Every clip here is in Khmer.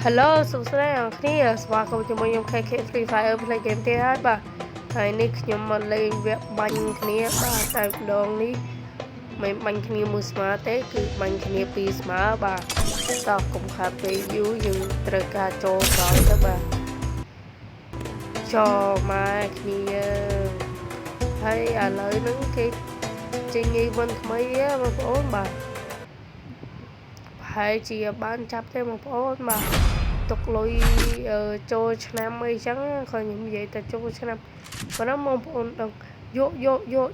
Hello សួស្តីអ្នកគ្នាស្វាគមន៍ជាមួយខ្ញុំ KK Free Fire Play Game ទៀតហើយបាទហើយនេះខ្ញុំមកលេងវគ្គបាញ់គ្នាបាទតែម្ដងនេះមិនបាញ់គ្នាមួយស្មើទេគឺបាញ់គ្នាពីរស្មើបាទតោះកុំខាតពេលយូរយើងត្រូវការចូលក្រោយទៅបាទចូលមកគ្នាហើយឥឡូវហ្នឹងគេចេញអីវិញថ្មីបងប្អូនបាទហើយជាបានចាប់ទេបងប្អូនបាទទុកលុយចូលឆ្នាំអីចឹងគាត់ខ្ញុំនិយាយតែចូលឆ្នាំប៉ុន្តែបងប្អូនដឹង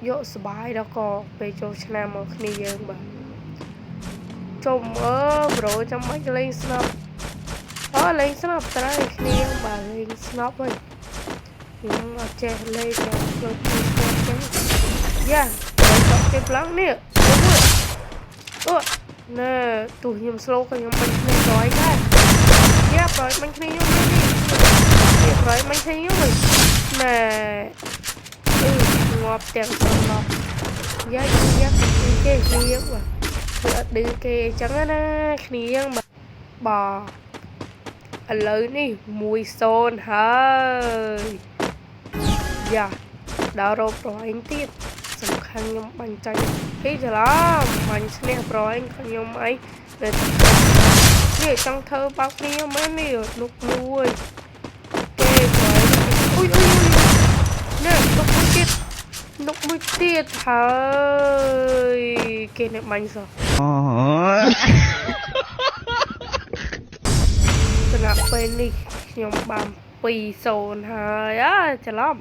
យកសុបាយដល់ក៏ពេលចូលឆ្នាំមកគ្នាយើងបាទចុំប្រូចាំមិនលេងស្នប់លេងស្នប់ត្រៃគ្នាបាទលេងស្នប់វិញខ្ញុំអត់ចេះលេងចូលពីស្នប់ចឹងយ៉ាចូលគេប្លង់នេះអូណែទូខ្ញុំស្លូក៏ខ្ញុំមិនគ្នាក្រោយដែរយ៉ាប្រយមិនគ្នាខ្ញុំនេះប្រយមិនគ្នាខ្ញុំណែងាប់ទាំងស្រុងយ៉ាគេគ្នាបាទគឺអត់ឌឺគេអញ្ចឹងណាគ្នាបាទឥឡូវនេះ1-0ហើយយ៉ាដល់រកប្រហែលទៀតសំខាន់ខ្ញុំបាញ់ចាញ់គេច្រឡំបាញ់ឈ្នះប្រហែលខ្ញុំអីនេះចង់ធ្វើបោកគ្នាមែននេះនុកមួយគេប្រហែលអ៊ុយនេះនុកមួយទៀតហើយគេអ្នកបាញ់សោះស្រាប់ពេលនេះខ្ញុំបាន2-0ហើយច្រឡំ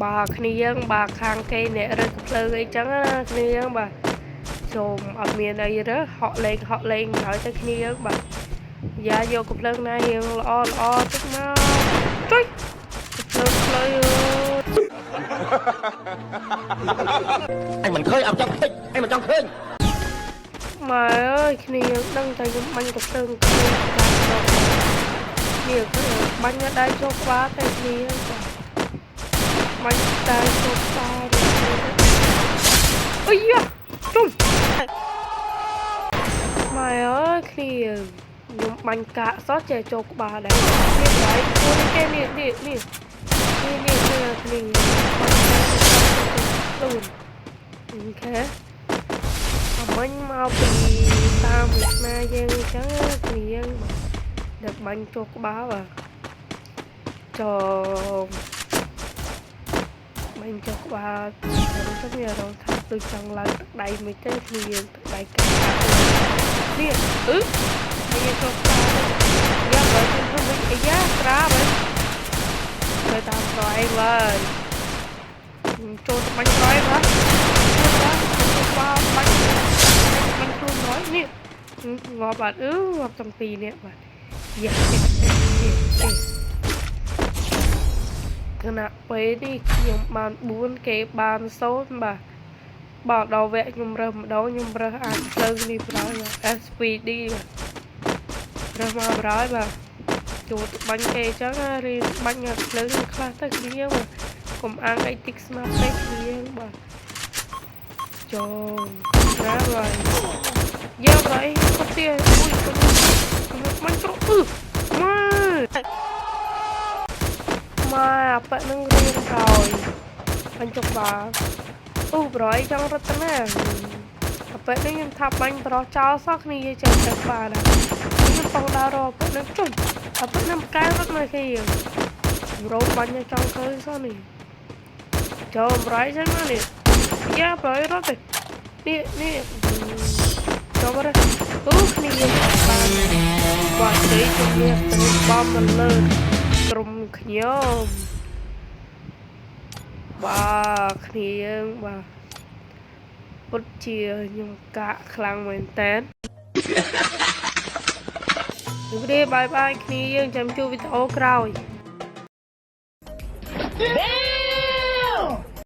បាទគ្នាយើងបាទខាងគេអ្នករើសភ្លើងអីចឹងណាគ្នាយើងបាទចូលអត់មានអីរើសហក់លេងហើយទៅគ្នាយើងបាទយ៉ាយកកំភ្លើងណារៀងល្អតិចមកចុយភ្លើងអញមិនឃើញអត់ចង់តិចអញមិនចង់ឃើញម៉ែអើយគ្នាយើងដឹងតែខ្ញុំបាញ់កំភ្លើងគ្នានេះគឺបាញ់ដៃចូលក្បាលតែគ្នាយើងបាទបាញ់តែចូលក្បាលអុយយ៉ាជុំម៉ែអើយគ្នាខ្ញុំបាញ់កាក់សោះចេះចូលក្បាលដែរនេះហើយខ្លួនគេនេះគ្នាខ្លួនអូខេអមាញ់មកពីតាមលក្ខណៈយើងអញ្ចឹងគ្នាយើងដឹកបាញ់ចូលក្បាលបាទចូលបាញ់ចូលក្បាលទៅវារងថាដូចចង់ឡើងទឹកដៃមិនទេគ្នាយើងទឹកដៃកាត់នេះហើយចូលក្បាលយ៉ាបើខ្ញុំវិញអាយ៉ាត្រាបើទៅតាមក្រោយឡើយចូលទៅបាញ់ក្រោយបាទបាញ់ខ្លួនក្រោយនេះងាប់បាត់ងាប់ទាំងពីរនេះបាទយ៉ាគណៈពេលនេះខ្ញុំបាន4គេបាន0បាទដល់វគ្គខ្ញុំរើសម្ដងខ្ញុំរើសអាចភ្លើងនេះប្រើ SPD រើសមកប្រើបាទចូលទៅបាញ់គេអញ្ចឹងរៀនបាញ់ភ្លើងខ្លះទៅគ្នាបាទកុំអាងអីតិចស្មាត់ពេកគ្នាបាទចូលណាបាទយកទៅអីគាត់ទៀតអ៊ុយមិនត្រកម៉ែអាប៉នឹងរៀនក្រោយបាញ់ចុកបាប្រយចង់រត់ទៅណាអាប៉នេះខ្ញុំថាបាញ់ប្រោះចោលសោះគ្នាចេះទៅបាទខ្ញុំបងដើររកអាប៉នឹងជុំអាប៉នឹងកែរត់មកគេរោបាញ់ចង់ឃើញសោះនេះចូលប្រយចឹងមកនេះយ៉ាប្រយរត់ទៅនេះចូលមកគ្នាបានបាត់ទេជំនះទៅបំមិនលើក្រុមខ្ញុំបាទគ្នាយើងបាទពុតជាខ្ញុំកាក់ខ្លាំងមែនតើនេះបាយគ្នាយើងចាំជួបវីដេអូក្រោយ